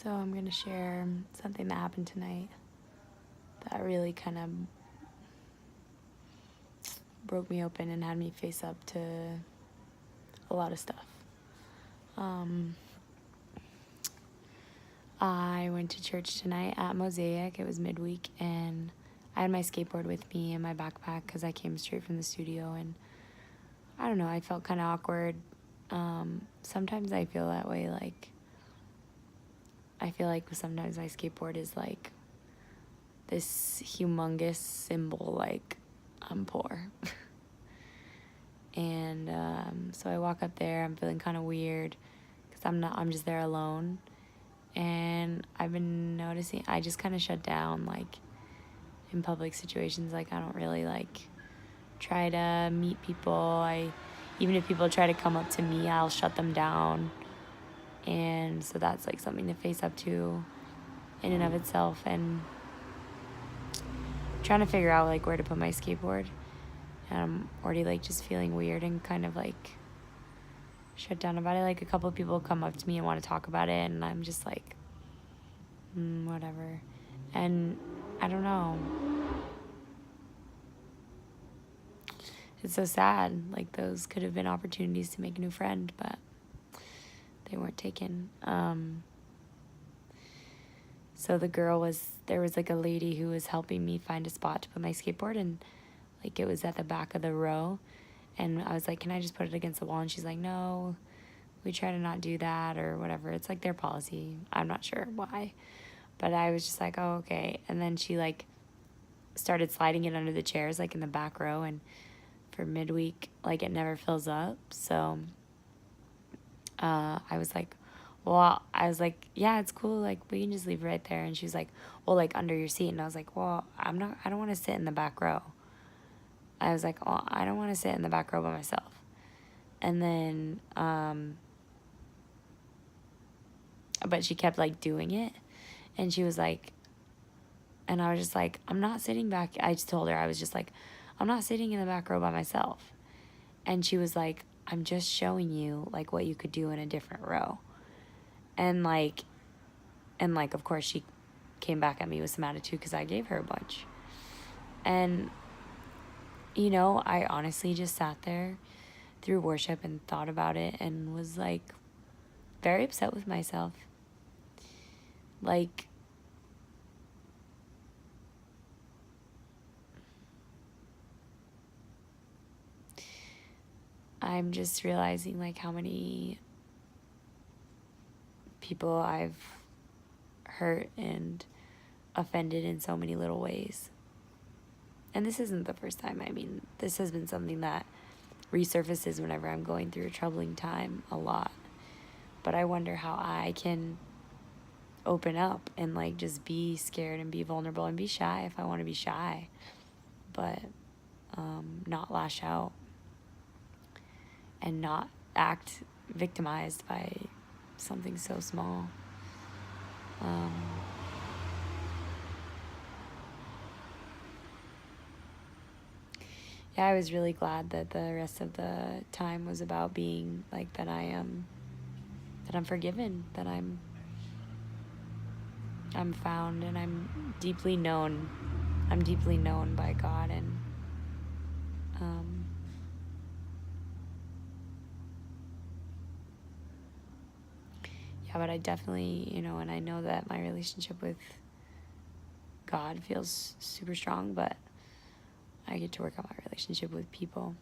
So I'm going to share something that happened tonight that really kind of broke me open and had me face up to a lot of stuff. I went to church tonight at Mosaic. It was midweek, and I had my skateboard with me and my backpack because I came straight from the studio, and I don't know, I felt kind of awkward. Sometimes I feel that way, like, I feel like sometimes my skateboard is like this humongous symbol, like, I'm poor. And so I walk up there, I'm feeling kind of weird because I'm just there alone. And I've been noticing, I just kind of shut down, like, in public situations. Like, I don't really, like, try to meet people. Even if people try to come up to me, I'll shut them down. And so that's, like, something to face up to in and of itself. And trying to figure out, like, where to put my skateboard. And I'm already, like, just feeling weird and kind of, like, shut down about it. Like, a couple of people come up to me and want to talk about it, and I'm just like, whatever. And I don't know. It's so sad. Like, those could have been opportunities to make a new friend, but they weren't taken. So there was like a lady who was helping me find a spot to put my skateboard, and like it was at the back of the row. And I was like, can I just put it against the wall? And she's like, no, we try to not do that or whatever. It's like their policy. I'm not sure why. But I was just like, oh, okay. And then she like started sliding it under the chairs, like in the back row. And for midweek, like it never fills up. So I was like, yeah, it's cool. Like, we can just leave it right there. And she was like, well, like under your seat. And I was like, well, I don't want to sit in the back row. I was like, well, I don't want to sit in the back row by myself. And then, but she kept like doing it. And she was like, and I was just like, I'm not sitting back. I just told her, I was just like, I'm not sitting in the back row by myself. And she was like, I'm just showing you like what you could do in a different row. And like, of course she came back at me with some attitude because I gave her a bunch. And, you know, I honestly just sat there through worship and thought about it and was like very upset with myself. Like, I'm just realizing like how many people I've hurt and offended in so many little ways. And this isn't the first time. I mean, this has been something that resurfaces whenever I'm going through a troubling time a lot. But I wonder how I can open up and like just be scared and be vulnerable and be shy if I want to be shy, but not lash out and not act victimized by something so small. Yeah, I was really glad that the rest of the time was about being like that I'm forgiven, that I'm found, and I'm deeply known. I'm deeply known by God, and yeah, but I definitely, you know, and I know that my relationship with God feels super strong, but I get to work on my relationship with people.